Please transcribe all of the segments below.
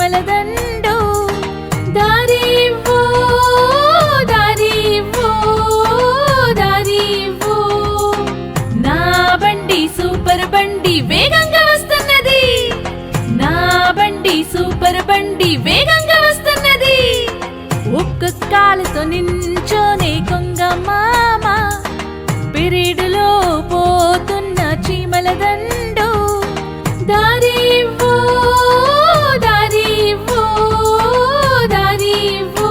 చీమల దండు దారివ్వు దారివ్వు దారివ్వు నా బండి సూపర్ బండి వేగంగా వస్తున్నది నా బండి సూపర్ బండి వేగంగా వస్తున్నది ఒక్క కాలుతో నించోనే కొంగ మామ పిరిడులో పోతున్న చీమల దండు దారివ్వు దారివ్వు దారివ్వు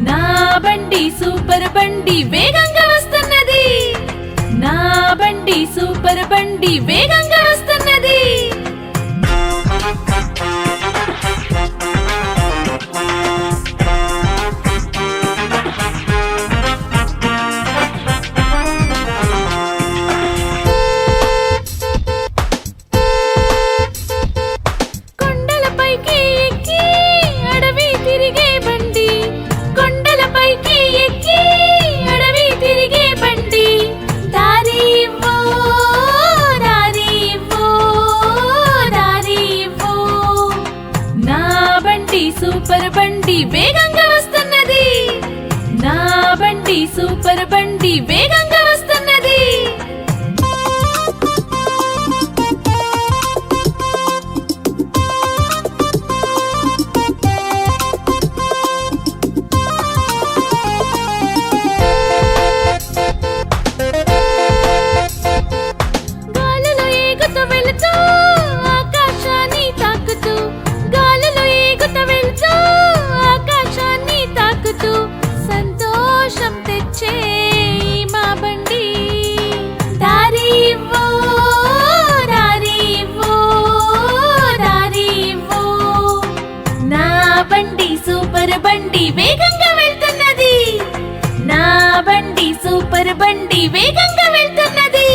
నా బండి సూపర్ బండి వేగంగా వస్తున్నది నా బండి సూపర్ బండి వేగంగా వస్తున్నది సూపర్ బండి వేగంగా వస్తున్నది నా బండి సూపర్ బండి వేగంగా వస్తున్నది గాలిలో ఎగుతూ వెళుతూ ఆకాశాన్ని తాకుతూ గాలిలో ఎగుతూ వెళుతూ ఆకాశాన్ని తాకుతూ సంతోషం తెచ్చే మా బండి దారివ్వు దారివ్వు దారివ్వు నా బండి సూపర్ బండి వేగంగా వెళ్తున్నది నా బండి సూపర్ బండి వేగంగా వెళ్తున్నది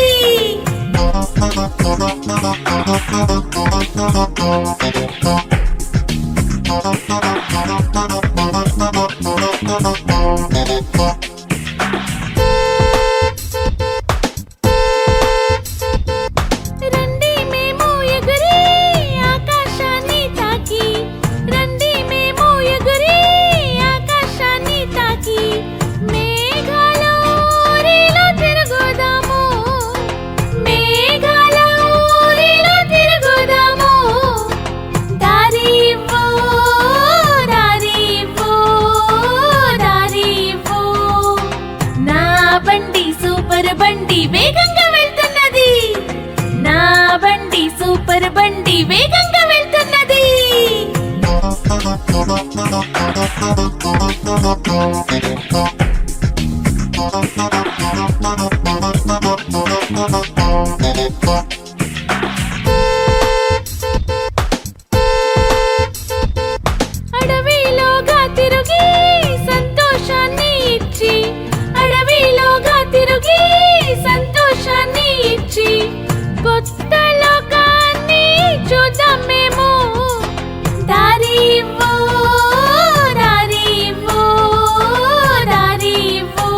రండి మేము ఎగురి ఆకాశాన్ని తాకి రండి మేము ఎగురి ఆకాశాన్ని తాకి మేఘాల ఊరిలో తిరుగుదాము మేఘాల ఊరిలో తిరుగుదాము దారివ్వు దారివ్వు దారివ్వు నా బండి సూపర్ బండి వేగంగా వెళ్తున్నది నా బండి సూపర్ బండి వేగంగా వెళ్తున్నది అడవిలోగా తిరిగి సంతోషాన్ని ఇచ్చి అడవిలోగా తిరిగి సంతోషాన్ని ఇచ్చి కొత్త లోకాన్ని చూద్దాం మేము దారివ్వు దారివ్వు దారివ్వు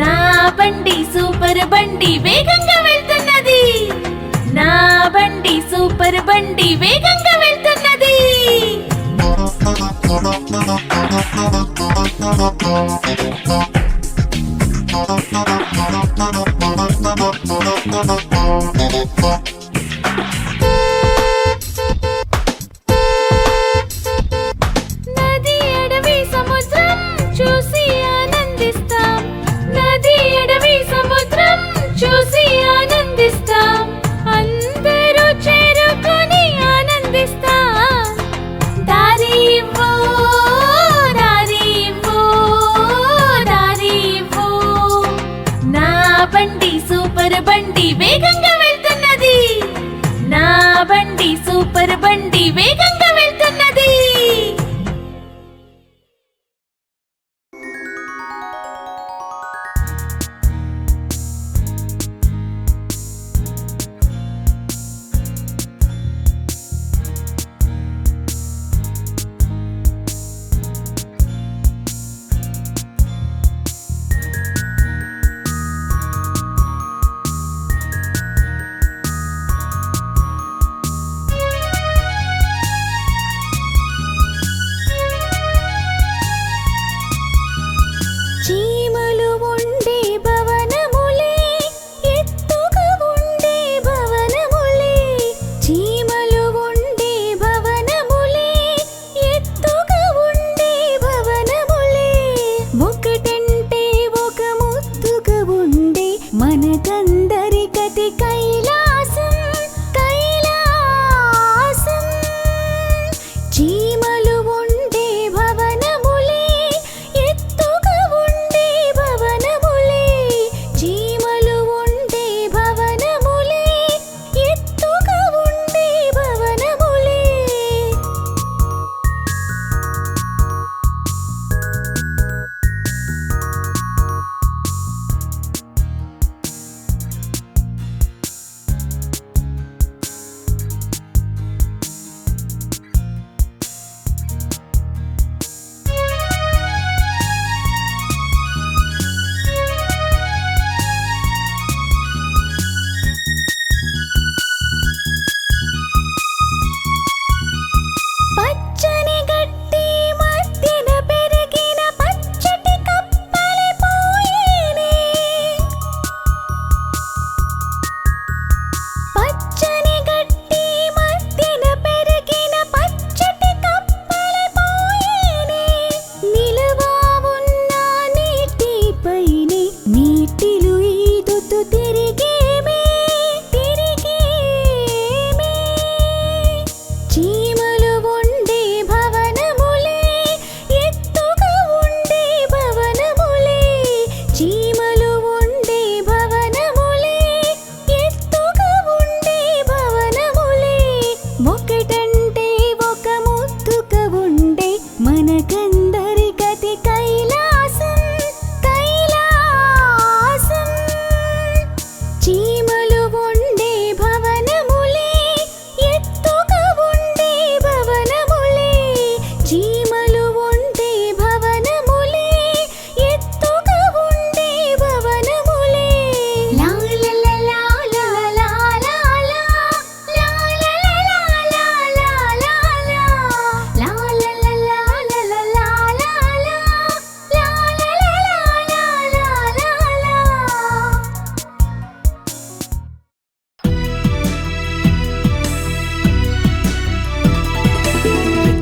నా బండి సూపర్ బండి వేగంగా వెళ్తున్నది నా బండి సూపర్ బండి వేగంగా వెళ్తున్నది నది అడవి సముద్రం చూసి ఆనందిస్తాం నది అడవి సముద్రం చూసి ఆనందిస్తాం అందరూ చేరుకొని ఆనందిస్తాం దారివ్వు దారివ్వు దారివ్వు నా బండి సూపర్ బండి వేగంగా వెళ్తున్నది నా బండి సూపర్ బండి వేగంగా వెళ్తున్నది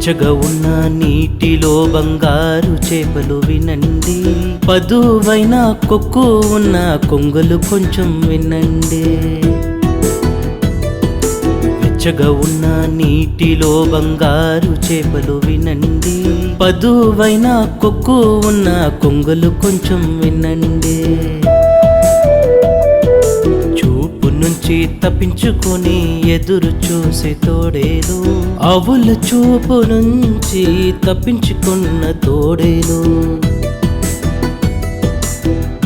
వెచ్చగా ఉన్న నీటిలో బంగారు చేపలు వినండి, పదువైన కొక్కు ఉన్న కొంగలు కొంచెం వినండి. వెచ్చగా ఉన్న నీటిలో బంగారు చేపలు వినండి, పదువైన కొక్కు ఉన్న కొంగలు కొంచెం వినండి. చూపు నుంచి తప్పించుకొని ఎదురు చూసే తోడేలు, ఆవుల చూపు నుంచి తప్పించుకున్న తోడేలు.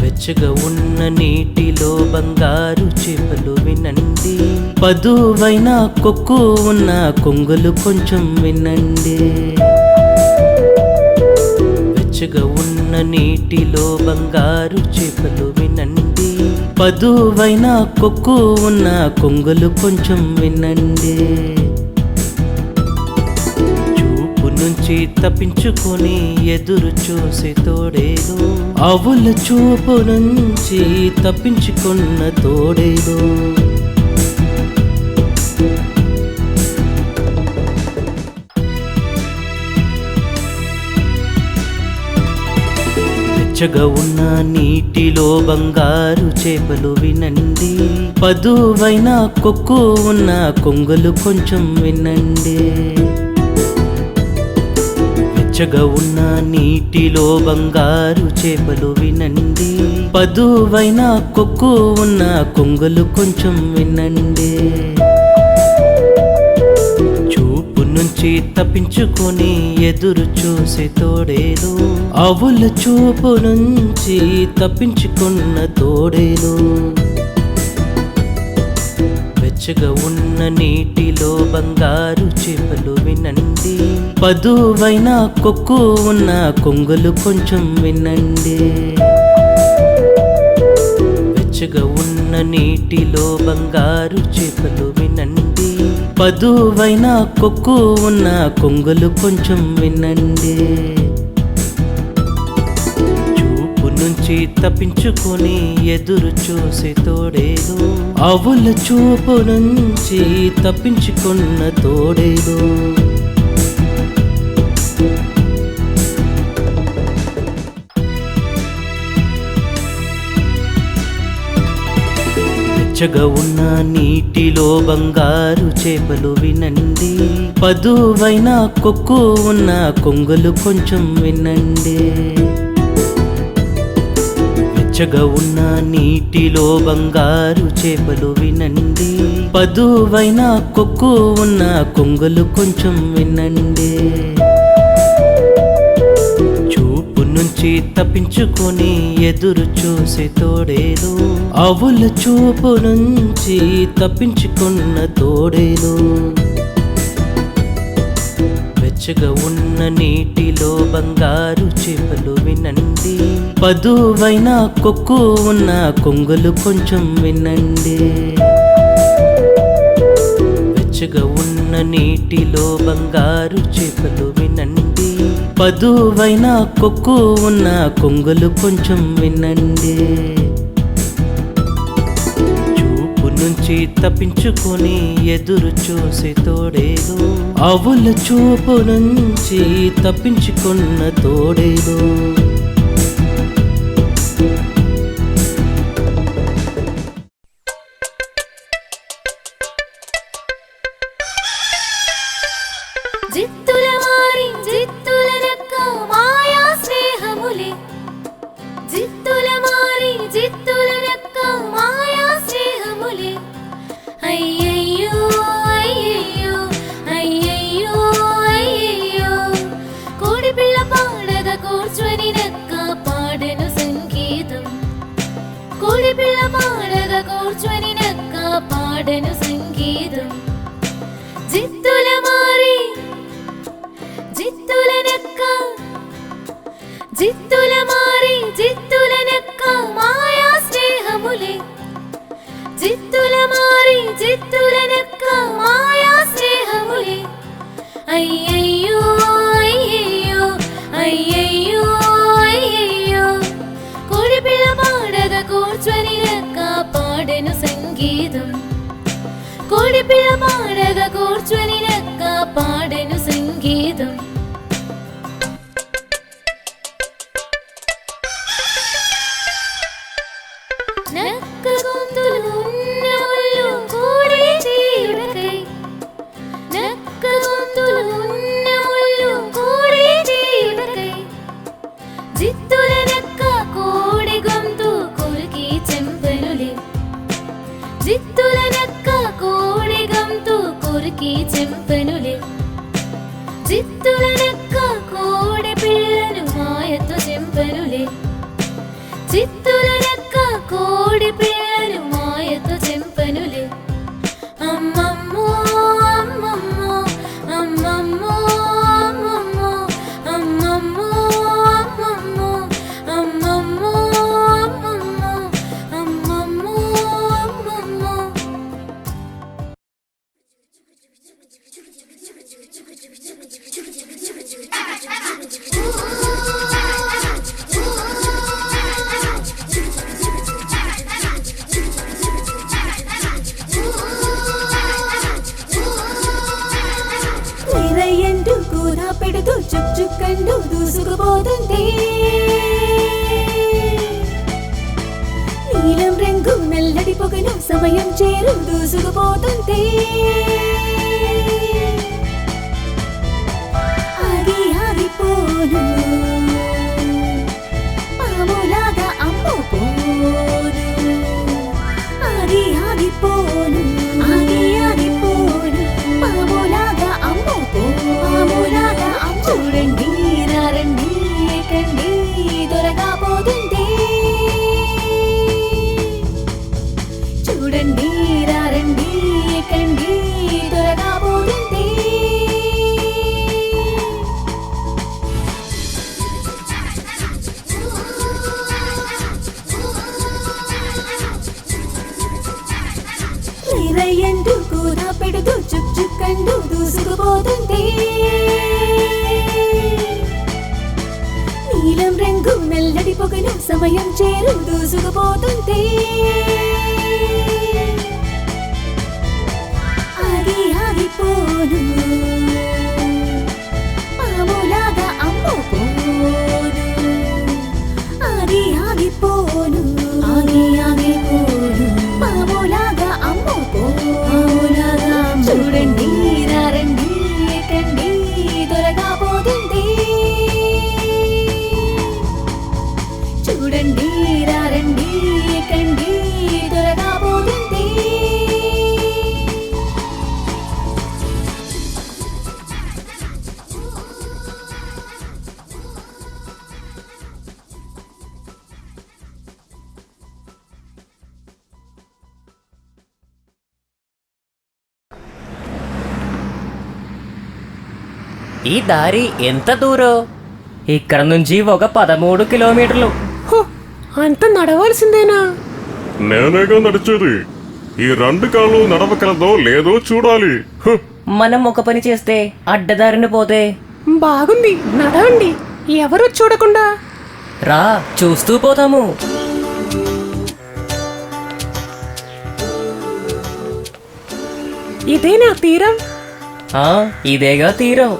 వెచ్చగా ఉన్న నీటిలో బంగారు చేపలు వినండి, పదువైన కొక్కు ఉన్న కొంగలు కొంచెం వినండి. వెచ్చగా ఉన్న నీటిలో బంగారు చేపలు వినండి, పదువైన కొక్కు ఉన్న కొంగలు కొంచెం వినండి. చూపు నుంచి తప్పించుకొని ఎదురు చూసే తోడేలు, ఆవుల చూపు నుంచి తప్పించుకున్న తోడేలు. వెచ్చగా ఉన్న నీటిలో బంగారు చేపలు వినండి, పదువైన కొక్కు ఉన్న కొంగలు కొంచెం వినండి. వెచ్చగా ఉన్న నీటిలో బంగారు చేపలు వినండి, పదువైన కొక్కు ఉన్న కొంగలు కొంచెం వినండి. చూపు నుంచి తప్పించుకొని ఎదురు చూసే తోడేలు, ఆవుల చూపు నుంచి తప్పించుకున్న తోడేలు. వెచ్చగా ఉన్న నీటిలో బంగారు చేపలు వినండి, పదువైన కొక్కు ఉన్న కొంగలు కొంచెం వినండి. వెచ్చగా ఉన్న నీటిలో బంగారు చేపలు వినండి, పదువైన కొక్కు ఉన్న కొంగలు కొంచెం వినండి. చూపు నుంచి తప్పించుకొని ఎదురు చూసే తోడేలు, ఆవుల చూపు నుంచి తప్పించుకున్న తోడేలు. వెచ్చగా ఉన్న నీటిలో బంగారు చేపలు వినండి, పదువైన కొక్కు ఉన్న కొంగలు కొంచెం వినండి. వెచ్చగా ఉన్న నీటిలో బంగారు చేపలు వినండి, పదువైన కొక్కు ఉన్న కొంగలు కొంచెం వినండి. చూపు నుంచి తప్పించుకొని ఎదురు చూసే తోడేలు, ఆవుల చూపు నుంచి తప్పించుకున్న తోడేలు. వెచ్చగా ఉన్న నీటిలో బంగారు చేపలు వినండి, పదువైన కొక్కు ఉన్న కొంగలు కొంచెం వినండి. వెచ్చగా ఉన్న నీటిలో బంగారు చేపలు వినండి, పదువైన కొక్కు ఉన్న కొంగలు కొంచెం వినండి. చూపు నుంచి తప్పించుకొని ఎదురు చూసే తోడేలు, ఆవుల చూపు నుంచి తప్పించుకున్న తోడేలు. జిత్తుల మారి జిత్తుల నక్క మాయా స్నేహములే, జిత్తుల మారి జిత్తుల నక్క మాయా స్నేహములే. అయ్యయ్యో అయ్యయ్యో అయ్యయ్యో అయ్యయ్యో, కోడి పిల్ల పాడగా కూర్చొని నక్క పాడెను సంగీతం, కోడి పిల్ల పాడగా కూర్చొని నక్క పాడెను సంగీతం. జిత్తుల మారి జిత్తుల నక్క, జిత్తుల మారి జిత్తుల నక్క మాయా స్నేహములే, జిత్తుల మారి జిత్తుల నక్క మాయా స్నేహములే. అయ్యయ్యో అయ్యయ్యో అయ్యయ్యో అయ్యయ్యో, కోడి పిల్ల పాడగా కూర్చొని నక్క పాడెను సంగీతం, కోడి పిల్ల పాడగా కూర్చొని నక్క పాడెను సంగీతం. జిత్తులనెక్క కోడి పిల్లను మాయతో చెంపెనులే జిత్తులనెక్క కోడి పిల్లను మాయతో చెంపెనులే అమ్మమ్మో అమ్మమ్మో అమ్మమ్మో అమ్మమ్మో అమ్మమ్మో అమ్మమ్మో అమ్మమ్మో అమ్మమ్మో అమ్మమ్మో నీరయ్యంటూ కూర పెడుతూ చుక్చుక్కంటూ దూసుకుపోతుంది నీలం రంగు నల్లడి పొగను సమయం చేరు దూసుకుపోతుంది ఆగి ఆగిపోను పాములాగా అమ్ము పోను ఆగి ఆగిపోను ఆగి ఆగిపోను పాములాగా అమ్ము పాములాగా చూడండి రండి ఎక్కండి త్వరగా పోతుంది చూడండి రండి ఎక్కండి త్వరగా పోతుంది నీరయ్యంటూ కూర పెడుతూ చుక్చుక్కంటూ దూసుకుపోతుంది నీలం రంగు నల్లడి పొగను సమయం చేరు దూసుకుపోతుంది ఆగి ఆగిపోను పాములాగా అమ్ము పోను ఆగి ఆగిపోను ఆగి ఆగిపోను పాములాగా అమ్ము పాములాగా చూడండి రండి ఎక్కండి త్వరగా పోతుంది చూడండి రండి ఎక్కండి త్వరగా పోతుంది ఈ దారి ఎంత దూరం? ఇక్కడ నుంచి ఒక 13 కిలోమీటర్లు. అంత నడవాల్సిందేనా? నేనేగా నడిచేది. ఈ 2 కాళ్ళు నడవగలదో లేదో చూడాలి. మనం ఒక పని చేస్తే అడ్డదారిని పోతే బాగుంది, నడవండి. ఎవరు చూడకుండా రా, చూస్తూ పోతాము. ఇదేనా తీరం? ఇదేగా తీరం.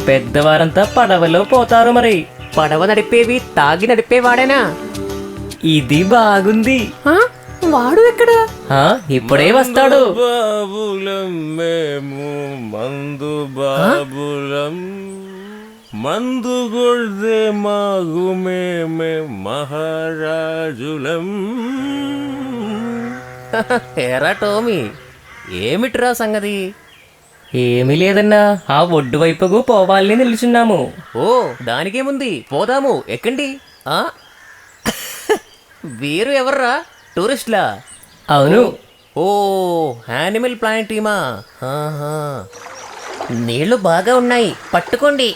పెద్దవారంతా పడవలో పోతారు. మరి పడవ నడిపేవి తాగి నడిపేవాడేనా? ఇది బాగుంది. వాడు ఎక్కడ? ఇప్పుడే వస్తాడు. బాబులం మేము మందు బాబులం మందు కొడితే మాగు మేమే మహారాజులం. ఎరా టోమీ, ఏమిట్రా సంగతి? ఏమీ లేదన్నా, ఆ ఒడ్డు వైపుకు పోవాలని నిలుచున్నాము. ఓ, దానికేముంది, పోదాము, ఎక్కండి. వీరు ఎవర్రా? టూరిస్ట్లా? అవును. ఓ, యానిమల్ ప్లానెట్ టీమా? నీళ్లు బాగా ఉన్నాయి, పట్టుకోండి.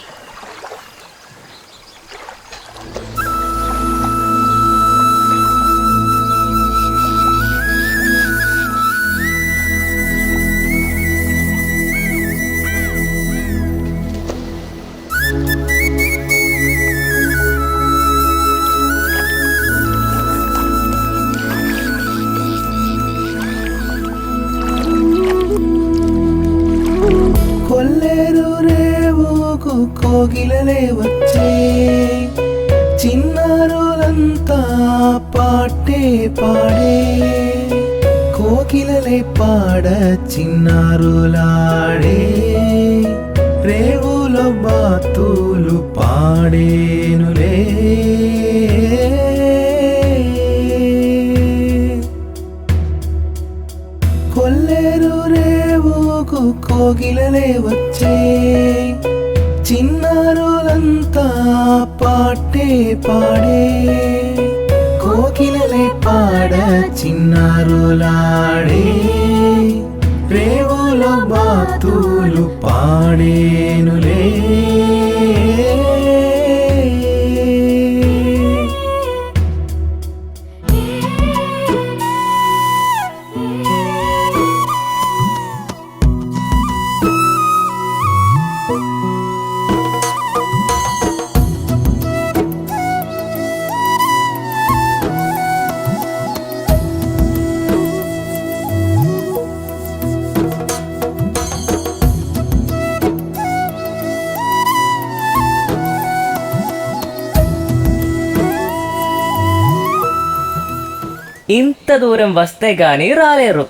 కొల్లేరు రేవుకు కోగిలలే వచ్చే చిన్నారులంతా పాటే పాడే కోకిలలే పాడ చిన్నారులాడే రేవులో బాతులు పాడేనులే కొల్లేరు రేవుకు కోగిలలే వచ్చే వచ్చే చిన్నారులంతా పాటే పాడే కోకిలలే పాడ చిన్నారులాడే రేవులో బాతులు పాడేనులే ఇంత దూరం వస్తే గాని రాలేరు.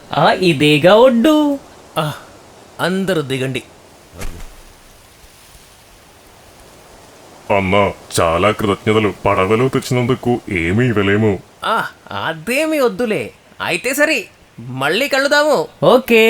ఇదేగా ఒడ్డు. అందరూ దిగండి. అన్నా చాలా కృతజ్ఞతలు. పడవలో తెచ్చినందుకు ఏమీ ఇవ్వలేము. అదేమీ వద్దులే. అయితే సరే, మళ్ళీ కలుద్దాము. ఓకే.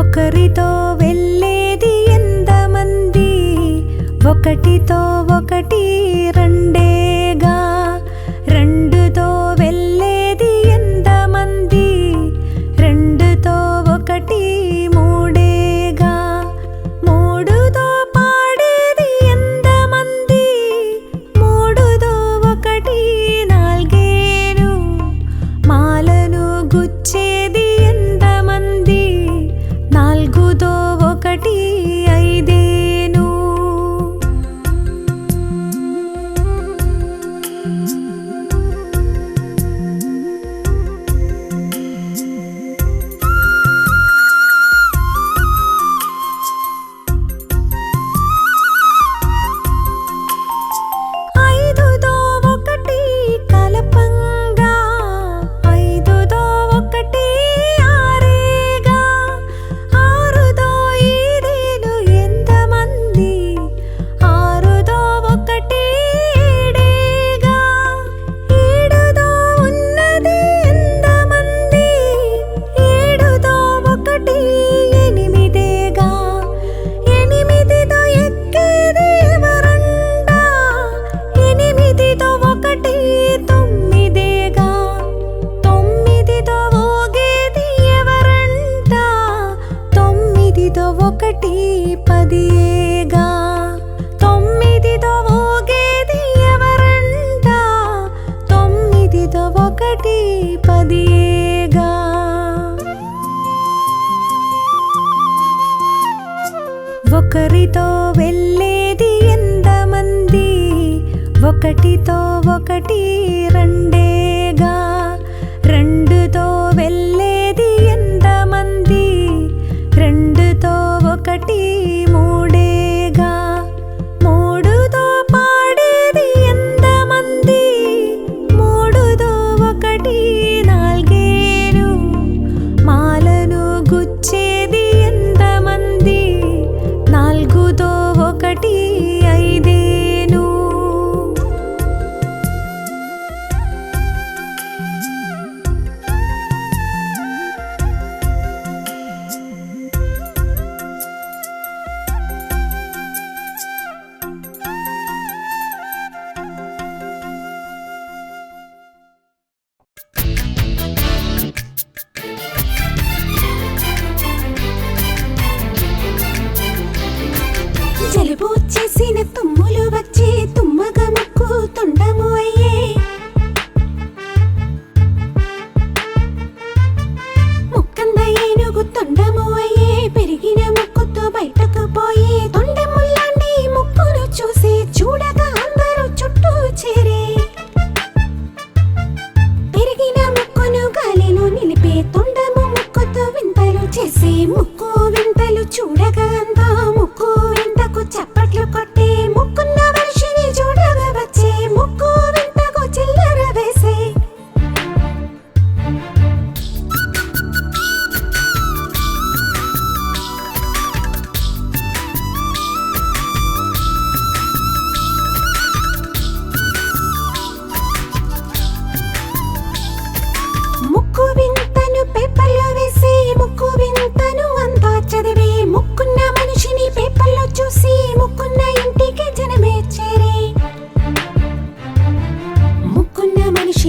ఒకరితో వెళ్ళేది ఎంతమంది, ఒకటితో ఒకటి రెండేగా. రెండుతో వెళ్ళేది ఎంతమంది, రెండుతో ఒకటి మూడేగా. మూడుతో పాడేది ఎంతమంది, మూడుతో ఒకటి నాలుగేను. మాలను గుచ్చేది ఎంతమంది, నాలుగుతో ఒకటి ఐదేను. ఐదుతో ఒకటి కలపంగా, ఐదుతో ఒకటి ఆరేగా. ఆరుతో ఈరేను ఎంతమంది, ఆరుతో ఒకటి ఏడేగా. ఏడుతో ఉన్నది ఎంతమంది, ఏడుతో ఒకటి ఎనిమిదేగా. ఎనిమిదితో ఎక్కేది ఎవరంట, ఎనిమిదితో ఒకటి తొమ్మిదేగా. తొమ్మిదితో ఊగేది ఎవరంట, తొమ్మిదితో ఒకటి పదియేగా. తొమ్మిదితో ఊగేది ఎవరంట, తొమ్మిదితో ఒకటి పదియేగా. ఒకరితో వెళ్ళేది ఎంతమంది, ఒకటితో ఒకటి రెండేగా. రెండుతో వెళ్ళేది ఎంతమంది, రెండుతో ఒకటి మూడేగా. మూడుతో పాడేది ఎంతమంది, మూడుతో ఒకటి నాలుగేను. మాలను గుచ్చేది ఎంతమంది, నాలుగుతో ఒకటి ఐదేను.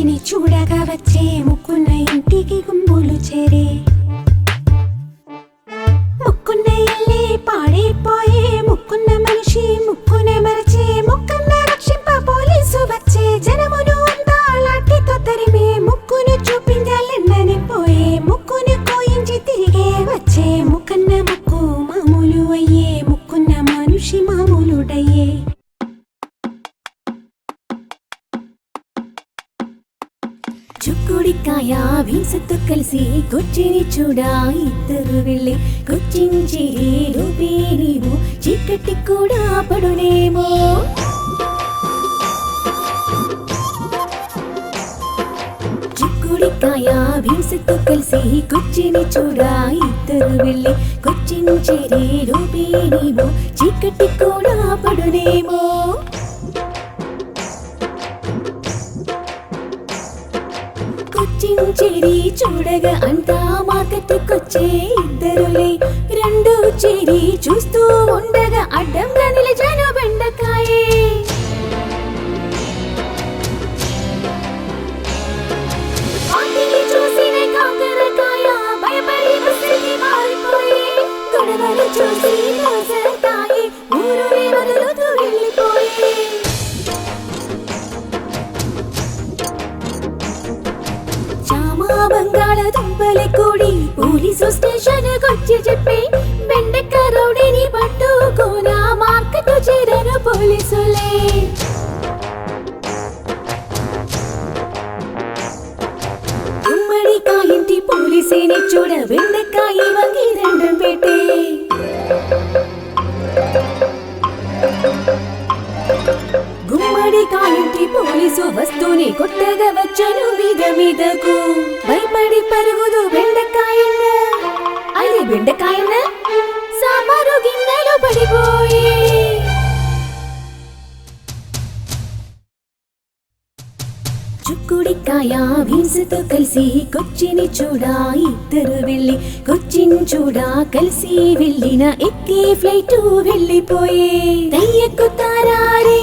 కొచ్చిని చూడగా వచ్చే ముక్కున్న ఇంటికి గుంపులు చేరే ముక్కున్న ఇల్లే పాడైపోయే ముక్కున్న మనిషి ముక్కునే మరచే ముక్కన్న రక్షింప పోలీసు వచ్చే జనమును అంతా లాఠీతో తరిమే ముక్కును చూపించాలెందని పోయే ముక్కును కోయించి తిరిగే వచ్చే ముక్కన్న ముక్కు మామూలు అయ్యే ముక్కున్న మనిషి మామూలుడయ్యే చుక్కుడికాయ భీంసతో కలిసి కొచ్చిని చూడా ఇద్దరు వెళ్ళి కొచ్చించి రూపేనేమో చీకటి కూడా పడునేమో చుక్కుడికాయ భీంసతో కలిసి కొచ్చిని చూడా ఇద్దరు వెళ్ళి కొచ్చించి రూపేనేమో చీకటి కూడా పడునేమో కొచ్చించేరి చూడగా అంతా మార్కెట్కొచ్చే ఇద్దరులే రెండు చేరి చూస్తూ ఉండగా అడ్డంగా నిలిచాను బెండకాయే చూసిన కాకరకాయ భయపడి బస్సుకి మారిపోయి గొడవలు చూసి మోసకాయి ఊరుని వదులుతూ వెళ్ళిపోయి బంగాళదుంపలి కూడి పోలీసు స్టేషన్ కొచ్చి చెప్పి బెండక్క రౌడీని పట్టుకోనా మార్కెట్ చేరను పోలీసులే గుమ్మడికాయింటి పోలీసుని చూడ బెండకాయ వంగి దండం పెట్టే గుమ్మడికాయింటి పోలీసు వస్తూనే కొట్టగా వచ్చాను మీద మీదకు భయపడి పరుగుదు బెండకాయన్న అది బెండకాయన్న సాంబారు గిన్నెలు పడిపోయి చుక్కుడికాయ భీంసతో కలిసి కొచ్చిని చూడా ఇద్దరు వెళ్ళి కొచ్చిని చూడా కలిసి వెళ్ళిన ఎక్కి ఫ్లైట్ వెళ్ళిపోయే దయ్యకుతారే